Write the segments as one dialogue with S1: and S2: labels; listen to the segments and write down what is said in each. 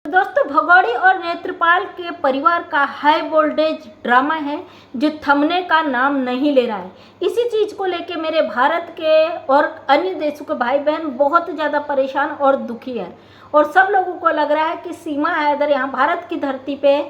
S1: दोस्तों, भगोड़ी और नेत्रपाल के परिवार का हाई वोल्टेज ड्रामा है जो थमने का नाम नहीं ले रहा है। इसी चीज़ को लेके मेरे भारत के और अन्य देशों के भाई बहन बहुत ज़्यादा परेशान और दुखी हैं और सब लोगों को लग रहा है कि सीमा हैदर यहाँ भारत की धरती पे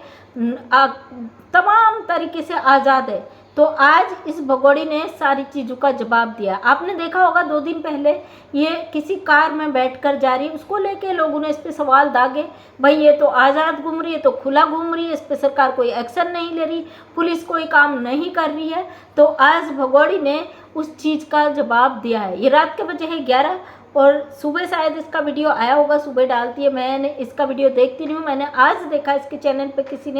S1: तमाम तरीके से आज़ाद है। तो आज इस भगोड़ी ने सारी चीज़ों का जवाब दिया। आपने देखा होगा 2 दिन पहले ये किसी कार में बैठकर जा रही है, उसको लेके लोगों ने इस पे सवाल दागे, भाई ये तो आज़ाद घूम रही है, तो खुला घूम रही है, इस पे सरकार कोई एक्शन नहीं ले रही, पुलिस कोई काम नहीं कर रही है। तो आज भगोड़ी ने उस चीज़ का जवाब दिया है। ये रात के बजे है 11 और सुबह शायद इसका वीडियो आया होगा, सुबह डालती है। मैंने इसका वीडियो देखती नहीं हूँ, मैंने आज देखा इसके चैनल पे किसी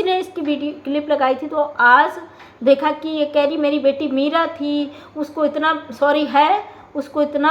S1: ने इसकी वीडियो क्लिप लगाई थी, तो आज देखा कि ये कह रही मेरी बेटी मीरा थी, उसको इतना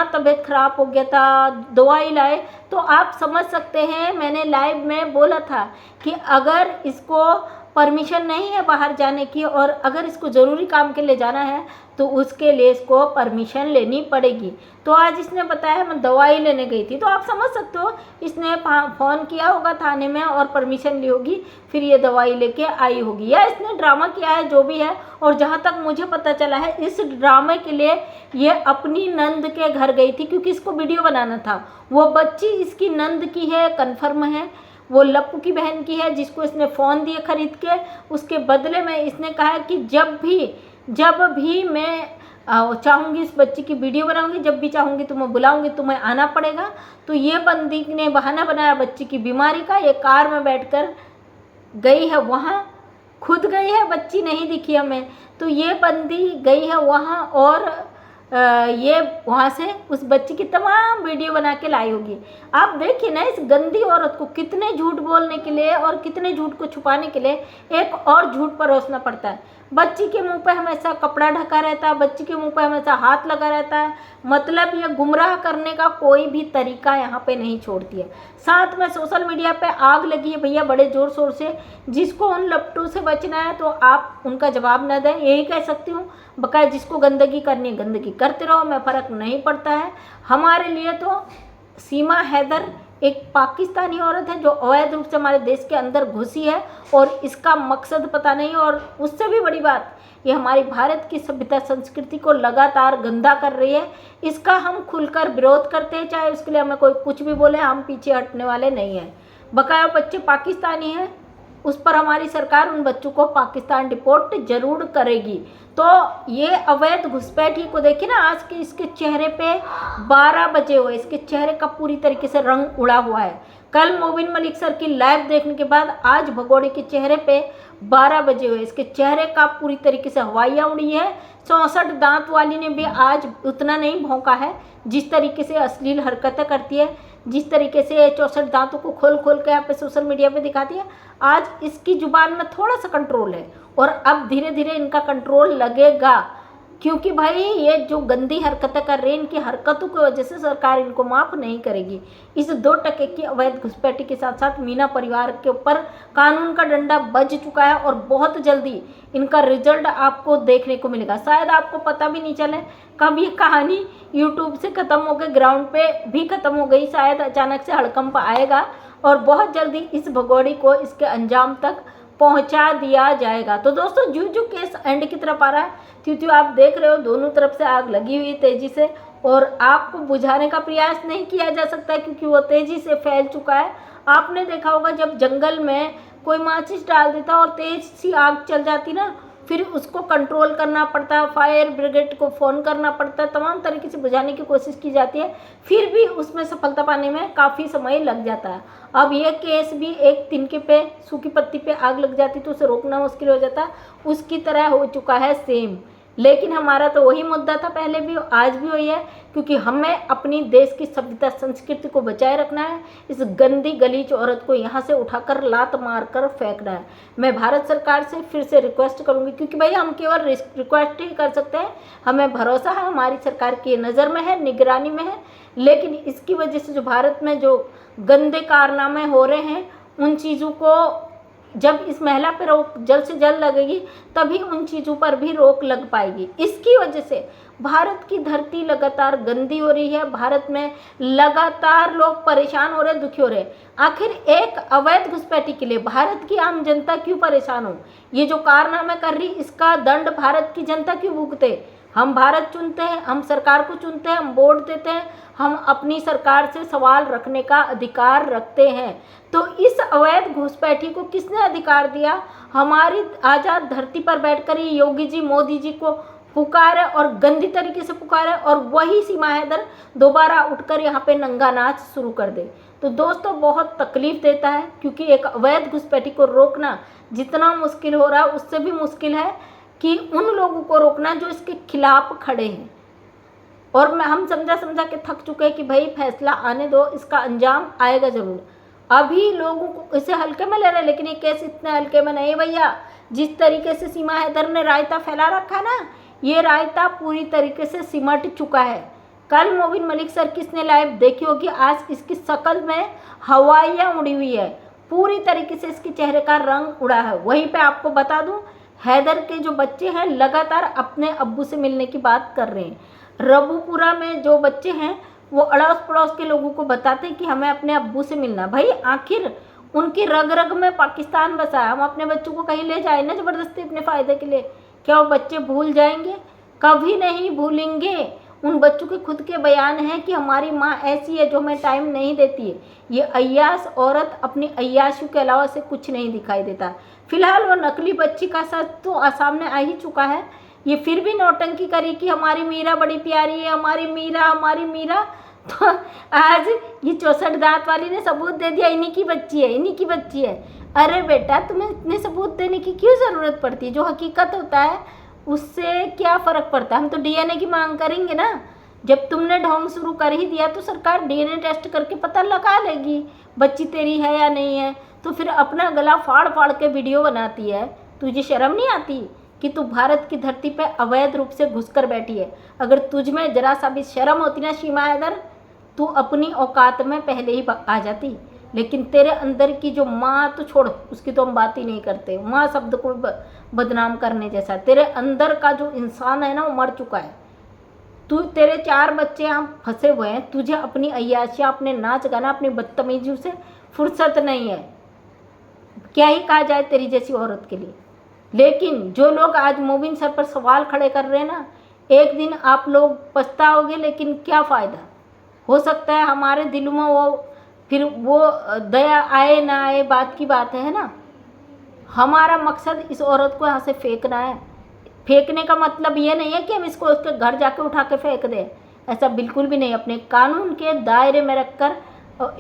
S1: तबीयत ख़राब हो गया था, दवाई लाए। तो आप समझ सकते हैं, मैंने लाइव में बोला था कि अगर इसको परमिशन नहीं है बाहर जाने की और अगर इसको ज़रूरी काम के लिए जाना है तो उसके लिए इसको परमिशन लेनी पड़ेगी। तो आज इसने बताया मैं दवाई लेने गई थी। तो आप समझ सकते हो, इसने फ़ोन किया होगा थाने में और परमिशन ली होगी, फिर ये दवाई लेके आई होगी, या इसने ड्रामा किया है, जो भी है। और जहाँ तक मुझे पता चला है, इस ड्रामे के लिए ये अपनी नंद के घर गई थी क्योंकि इसको वीडियो बनाना था। वो बच्ची इसकी नंद की है, कन्फर्म है, वो लप्पू की बहन की है, जिसको इसने फ़ोन दिए खरीद के। उसके बदले में इसने कहा कि जब भी मैं चाहूँगी इस बच्ची की वीडियो बनाऊँगी, जब भी चाहूँगी तुम्हें बुलाऊँगी, तुम्हें आना पड़ेगा। तो ये बंदी ने बहाना बनाया बच्ची की बीमारी का, ये कार में बैठकर गई है वहाँ, खुद गई है, बच्ची नहीं दिखी हमें। तो ये बंदी गई है वहाँ और ये वहाँ से उस बच्ची की तमाम वीडियो बना के लाई होगी। आप देखिए ना, इस गंदी औरत को कितने झूठ बोलने के लिए और कितने झूठ को छुपाने के लिए एक और झूठ परोसना पड़ता है। बच्ची के मुंह पे हमेशा कपड़ा ढका रहता है, बच्ची के मुंह पे हमेशा हाथ लगा रहता है। मतलब ये गुमराह करने का कोई भी तरीका यहाँ पे नहीं छोड़ती है। साथ में सोशल मीडिया पे आग लगी है भैया बड़े ज़ोर शोर से। जिसको उन लपटों से बचना है तो आप उनका जवाब न दें, यही कह सकती हूँ। बकाया जिसको गंदगी करनी है गंदगी करते रहो, मैं फ़र्क नहीं पड़ता है। हमारे लिए तो सीमा हैदर एक पाकिस्तानी औरत है जो अवैध रूप से हमारे देश के अंदर घुसी है और इसका मकसद पता नहीं। और उससे भी बड़ी बात, ये हमारी भारत की सभ्यता संस्कृति को लगातार गंदा कर रही है। इसका हम खुलकर विरोध करते हैं, चाहे उसके लिए हमें कोई कुछ भी बोले, हम पीछे हटने वाले नहीं हैं। बकाया बच्चे पाकिस्तानी हैं, उस पर हमारी सरकार उन बच्चों को पाकिस्तान डिपोर्ट जरूर करेगी। तो ये अवैध घुसपैठी को देखिए ना, आज के इसके चेहरे पे 12 बजे हुए, इसके चेहरे का पूरी तरीके से रंग उड़ा हुआ है। कल मोबिन मलिक सर की लाइव देखने के बाद आज भगोड़े के चेहरे पे 12 बजे हुए, इसके चेहरे का पूरी तरीके से हवाइयाँ उड़ी है। 64 दांत वाली ने भी आज उतना नहीं भौंका है जिस तरीके से अश्लील हरकतें करती है, जिस तरीके से 64 दांतों को खोल के यहाँ पे सोशल मीडिया पे दिखाती है। आज इसकी जुबान में थोड़ा सा कंट्रोल है और अब धीरे धीरे इनका कंट्रोल लगेगा, क्योंकि भाई ये जो गंदी हरकतें कर रही हैं, इनकी हरकतों की वजह से सरकार इनको माफ़ नहीं करेगी। इस 2 टके की अवैध घुसपैठी के साथ साथ मीना परिवार के ऊपर कानून का डंडा बज चुका है और बहुत जल्दी इनका रिजल्ट आपको देखने को मिलेगा। शायद आपको पता भी नहीं चले कब ये कहानी यूट्यूब से ख़त्म हो गई, ग्राउंड पे भी ख़त्म हो गई। शायद अचानक से हड़कंप आएगा और बहुत जल्दी इस भगोड़ी को इसके अंजाम तक पहुंचा दिया जाएगा। तो दोस्तों, जो केस एंड की तरफ आ रहा है, क्योंकि आप देख रहे हो दोनों तरफ से आग लगी हुई तेजी से और आग को बुझाने का प्रयास नहीं किया जा सकता क्योंकि वो तेजी से फैल चुका है। आपने देखा होगा जब जंगल में कोई माचिस डाल देता और तेज सी आग चल जाती ना, फिर उसको कंट्रोल करना पड़ता है, फायर ब्रिगेड को फ़ोन करना पड़ता है, तमाम तरीके से बुझाने की कोशिश की जाती है, फिर भी उसमें सफलता पाने में काफ़ी समय लग जाता है। अब ये केस भी एक तिनके पे, सूखी पत्ती पे आग लग जाती तो उसे रोकना मुश्किल हो जाता, उसकी तरह हो चुका है सेम। लेकिन हमारा तो वही मुद्दा था, पहले भी आज भी वही है, क्योंकि हमें अपनी देश की सभ्यता संस्कृति को बचाए रखना है। इस गंदी गलीच औरत को यहाँ से उठाकर लात मार कर फेंकना है। मैं भारत सरकार से फिर से रिक्वेस्ट करूँगी, क्योंकि भाई हम केवल रिक्वेस्ट ही कर सकते हैं, हमें भरोसा है हमारी सरकार की नज़र में है, निगरानी में है। लेकिन इसकी वजह से जो भारत में जो गंदे कारनामे हो रहे हैं, उन चीज़ों को जब इस महिला पे रोक जल्द से जल्द लगेगी तभी उन चीज़ों पर भी रोक लग पाएगी। इसकी वजह से भारत की धरती लगातार गंदी हो रही है, भारत में लगातार लोग परेशान हो रहे, दुखी हो रहे। आखिर एक अवैध घुसपैठी के लिए भारत की आम जनता क्यों परेशान हो? ये जो कारनामे कर रही, इसका दंड भारत की जनता क्यों भुगते? हम भारत चुनते हैं, हम सरकार को चुनते हैं, हम वोट देते हैं, हम अपनी सरकार से सवाल रखने का अधिकार रखते हैं। तो इस अवैध घुसपैठी को किसने अधिकार दिया? हमारी आज़ाद धरती पर बैठकर ये योगी जी, मोदी जी को पुकारे और गंदी तरीके से पुकारे, और वही सीमा हैदर दोबारा उठकर यहाँ पे नंगा नाच शुरू कर दे। तो दोस्तों बहुत तकलीफ देता है, क्योंकि एक अवैध घुसपैठी को रोकना जितना मुश्किल हो रहा है उससे भी मुश्किल है कि उन लोगों को रोकना जो इसके खिलाफ खड़े हैं। और हम समझा के थक चुके हैं कि भाई फैसला आने दो, इसका अंजाम आएगा ज़रूर। अभी लोगों को इसे हल्के में ले रहे हैं, लेकिन ये केस इतने हल्के में नहीं भैया। जिस तरीके से सीमा हैदर ने रायता फैला रखा ना, ये रायता पूरी तरीके से सिमट चुका है। कल मोबिन मलिक सर किसने लाइव देखी होगी, आज इसकी शक्ल में हवाइयाँ उड़ी हुई है, पूरी तरीके से इसके चेहरे का रंग उड़ा है। वहीं पे आपको बता दूं, हैदर के जो बच्चे हैं लगातार अपने अब्बू से मिलने की बात कर रहे हैं। रबूपुरा में जो बच्चे हैं वो अड़ोस पड़ोस के लोगों को बताते हैं कि हमें अपने अब्बू से मिलना। भाई आखिर उनकी रग रग में पाकिस्तान बसा है, हम अपने बच्चों को कहीं ले जाए ना ज़बरदस्ती अपने फ़ायदे के लिए, क्या वो बच्चे भूल जाएंगे? कभी नहीं भूलेंगे। उन बच्चों के खुद के बयान हैं कि हमारी माँ ऐसी है जो हमें टाइम नहीं देती है। ये अय्याश औरत अपनी अय्याशी के अलावा से कुछ नहीं दिखाई देता। फिलहाल वो नकली बच्ची का सच तो सामने आ ही चुका है। ये फिर भी नौटंकी करी कि हमारी मीरा बड़ी प्यारी है, हमारी मीरा, हमारी मीरा। तो आज ये 64 दांत वाली ने सबूत दे दिया इन्हीं की बच्ची है, इन्हीं की बच्ची है। अरे बेटा, तुम्हें इतने सबूत देने की क्यों ज़रूरत पड़ती है? जो हकीकत होता है उससे क्या फ़र्क पड़ता है? हम तो डीएनए की मांग करेंगे ना। जब तुमने ढोंग शुरू कर ही दिया तो सरकार डीएनए टेस्ट करके पता लगा लेगी बच्ची तेरी है या नहीं है। तो फिर अपना गला फाड़ फाड़ के वीडियो बनाती है। तुझे शर्म नहीं आती कि तू भारत की धरती पे अवैध रूप से घुसकर बैठी है? अगर तुझ में जरा सा भी शर्म होती ना सीमा हैदर, तू अपनी औकात में पहले ही आ जाती। लेकिन तेरे अंदर की जो माँ तो छोड़, उसकी तो हम बात ही नहीं करते। माँ शब्द को बदनाम करने जैसा तेरे अंदर का जो इंसान है ना, वो मर चुका है। तेरे 4 बच्चे यहाँ फंसे हुए हैं, तुझे अपनी अय्याशियाँ, अपने नाच गाना, अपनी बदतमीजियों से फुर्सत नहीं है। क्या ही कहा जाए तेरी जैसी औरत के लिए। लेकिन जो लोग आज मोबिन सर पर सवाल खड़े कर रहे हैं ना, एक दिन आप लोग पछताओगे, लेकिन क्या फ़ायदा। हो सकता है हमारे दिलों में वो दया आए ना आए, बात की बात है ना। हमारा मकसद इस औरत को यहाँ से फेंकना है। फेंकने का मतलब ये नहीं है कि हम इसको उसके घर जाके उठा के फेंक दें, ऐसा बिल्कुल भी नहीं। अपने कानून के दायरे में रखकर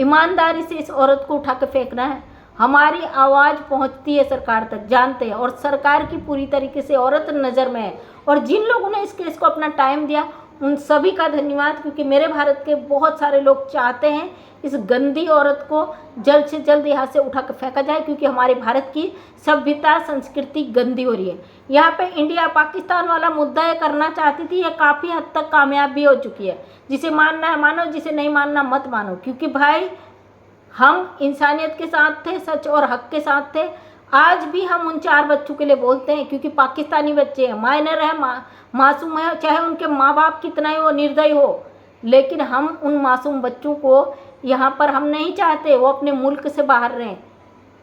S1: ईमानदारी से इस औरत को उठा के फेंकना है। हमारी आवाज़ पहुंचती है सरकार तक, जानते हैं, और सरकार की पूरी तरीके से औरत नज़र में है। और जिन लोगों ने इस केस को अपना टाइम दिया उन सभी का धन्यवाद, क्योंकि मेरे भारत के बहुत सारे लोग चाहते हैं इस गंदी औरत को जल्द से जल्द यहाँ से उठा कर फेंका जाए, क्योंकि हमारे भारत की सभ्यता संस्कृति गंदी हो रही है। यहाँ पे इंडिया पाकिस्तान वाला मुद्दा ये करना चाहती थी, ये काफ़ी हद तक कामयाब भी हो चुकी है। जिसे मानना है मानो, जिसे नहीं मानना मत मानो, क्योंकि भाई हम इंसानियत के साथ थे, सच और हक के साथ थे। आज भी हम उन 4 बच्चों के लिए बोलते हैं, क्योंकि पाकिस्तानी बच्चे हैं, माइनर है, मासूम है, चाहे उनके माँ बाप कितना ही वो निर्दयी हो, लेकिन हम उन मासूम बच्चों को यहाँ पर हम नहीं चाहते वो अपने मुल्क से बाहर रहें।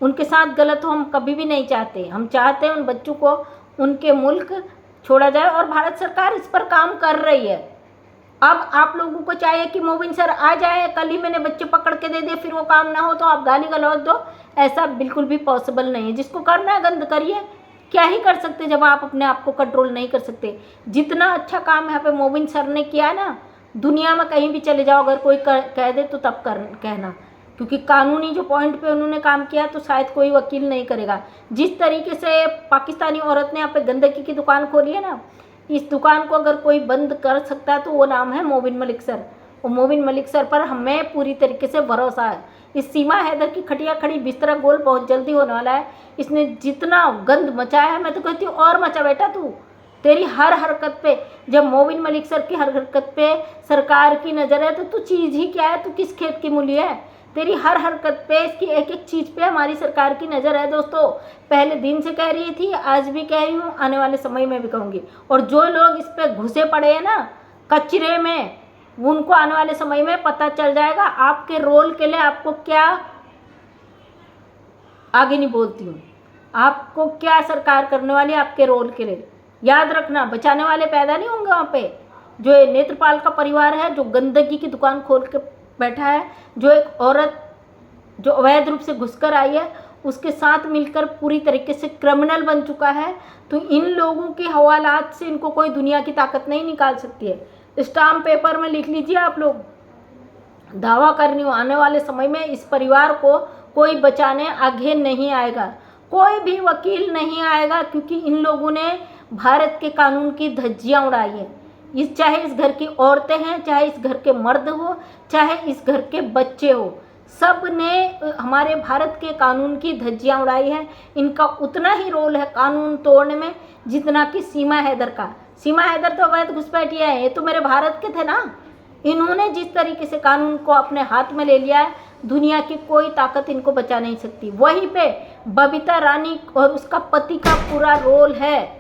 S1: उनके साथ गलत हो हम कभी भी नहीं चाहते। हम चाहते हैं उन बच्चों को उनके मुल्क छोड़ा जाए, और भारत सरकार इस पर काम कर रही है। अब आप लोगों को चाहिए कि मोबिन सर आ जाए, कल ही मैंने बच्चे पकड़ के दे दिए, फिर वो काम ना हो तो आप गाली गलौज दो। ऐसा बिल्कुल भी पॉसिबल नहीं है। जिसको करना है गंद करिए, क्या ही कर सकते जब आप अपने आप को कंट्रोल नहीं कर सकते। जितना अच्छा काम यहाँ पे मोबिन सर ने किया ना, दुनिया में कहीं भी चले जाओ, अगर कोई कह दे तो तब कहना, क्योंकि कानूनी जो पॉइंट पे उन्होंने काम किया तो शायद कोई वकील नहीं करेगा। जिस तरीके से पाकिस्तानी औरत ने यहाँ पे गंदगी की दुकान खोली है ना, इस दुकान को अगर कोई बंद कर सकता है तो वो नाम है मोबिन मलिक सर। और मोबिन मलिक सर पर हमें पूरी तरीके से भरोसा है। इस सीमा हैदर की खटिया खड़ी बिस्तरा गोल बहुत जल्दी होने वाला है। इसने जितना गंद मचाया है, मैं तो कहती हूँ और मचा बेटा तू। तेरी हर हरकत पे, जब मोबिन मलिक सर की हर हरकत पे सरकार की नज़र है तो तू चीज़ ही क्या है, तू किस खेत की मूली है। तेरी हर हरकत पे, इसकी एक एक चीज़ पे हमारी सरकार की नज़र है दोस्तों। पहले दिन से कह रही थी, आज भी कह रही हूँ, आने वाले समय में भी कहूँगी। और जो लोग इस पे घुसे पड़े हैं ना कचरे में, उनको आने वाले समय में पता चल जाएगा आपके रोल के लिए आपको क्या, आगे नहीं बोलती हूँ, आपको क्या सरकार करने वाली है आपके रोल के लिए। याद रखना, बचाने वाले पैदा नहीं होंगे वहाँ पे। जो ये नेत्रपाल का परिवार है, जो गंदगी की दुकान खोल के बैठा है, जो एक औरत जो अवैध रूप से घुसकर आई है उसके साथ मिलकर पूरी तरीके से क्रिमिनल बन चुका है, तो इन लोगों के हवालात से इनको कोई दुनिया की ताकत नहीं निकाल सकती है। स्टाम्प पेपर में लिख लीजिए आप लोग, दावा कर रही हूँ आने वाले समय में इस परिवार को कोई बचाने आगे नहीं आएगा, कोई भी वकील नहीं आएगा, क्योंकि इन लोगों ने भारत के कानून की धज्जियाँ उड़ाई है। इस चाहे इस घर की औरतें हैं, चाहे इस घर के मर्द हो, चाहे इस घर के बच्चे हो, सब ने हमारे भारत के कानून की धज्जियाँ उड़ाई है। इनका उतना ही रोल है कानून तोड़ने में जितना कि सीमा हैदर का। सीमा हैदर तो अवैध घुसपैठिया है, ये तो मेरे भारत के थे ना। इन्होंने जिस तरीके से कानून को अपने हाथ में ले लिया है, दुनिया की कोई ताकत इनको बचा नहीं सकती। वहीं पे बबीता रानी और उसका पति का पूरा रोल है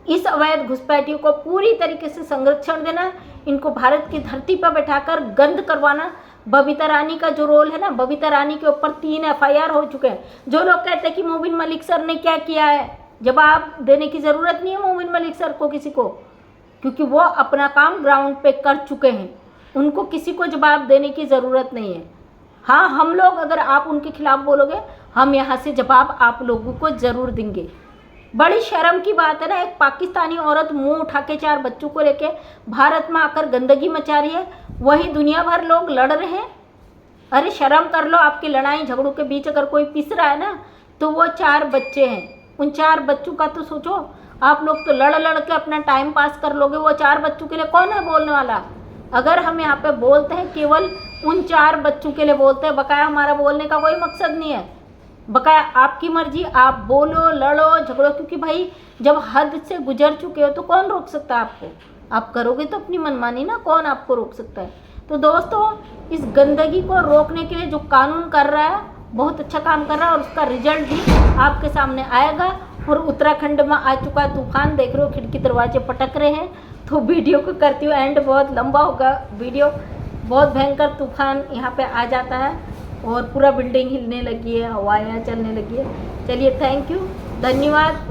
S1: इस अवैध घुसपैठियों को पूरी तरीके से संरक्षण देना, इनको भारत की धरती पर बैठाकर गंद करवाना। बबीता रानी का जो रोल है ना, बबीता रानी के ऊपर 3 FIR हो चुके हैं। जो लोग कहते हैं कि मोबिन मलिक सर ने क्या किया है, जवाब देने की ज़रूरत नहीं है मोबिन मलिक सर को किसी को, क्योंकि वो अपना काम ग्राउंड पे कर चुके हैं, उनको किसी को जवाब देने की ज़रूरत नहीं है। हाँ, हम लोग अगर आप उनके खिलाफ बोलोगे, हम यहाँ से जवाब आप लोगों को ज़रूर देंगे। बड़ी शर्म की बात है ना, एक पाकिस्तानी औरत मुंह उठा के 4 बच्चों को लेके भारत में आकर गंदगी मचा रही है, वही दुनिया भर लोग लड़ रहे हैं। अरे शर्म कर लो, आपकी लड़ाई झगड़ों के बीच अगर कोई पिस रहा है ना, तो वो 4 बच्चे हैं। उन 4 बच्चों का तो सोचो। आप लोग तो लड़ लड़ के अपना टाइम पास कर लोगे, वो 4 बच्चों के लिए कौन है बोलने वाला। अगर हम यहाँ पे बोलते हैं केवल उन 4 बच्चों के लिए बोलते हैं, बकाया हमारा बोलने का कोई मकसद नहीं है। बकाया आपकी मर्जी, आप बोलो, लड़ो, झगड़ो, क्योंकि भाई जब हद से गुजर चुके हो तो कौन रोक सकता है आपको। आप करोगे तो अपनी मनमानी ना, कौन आपको रोक सकता है। तो दोस्तों, इस गंदगी को रोकने के लिए जो कानून कर रहा है बहुत अच्छा काम कर रहा है, और उसका रिजल्ट भी आपके सामने आएगा। और उत्तराखंड में आ चुका है तूफान, देख रहे हो खिड़की दरवाजे पटक रहे हैं। तो वीडियो को करती हूँ एंड, बहुत लंबा होगा वीडियो। बहुत भयंकर तूफान यहाँ पे आ जाता है और पूरा बिल्डिंग हिलने लगी है, हवाएं चलने लगी है। चलिए, थैंक यू, धन्यवाद।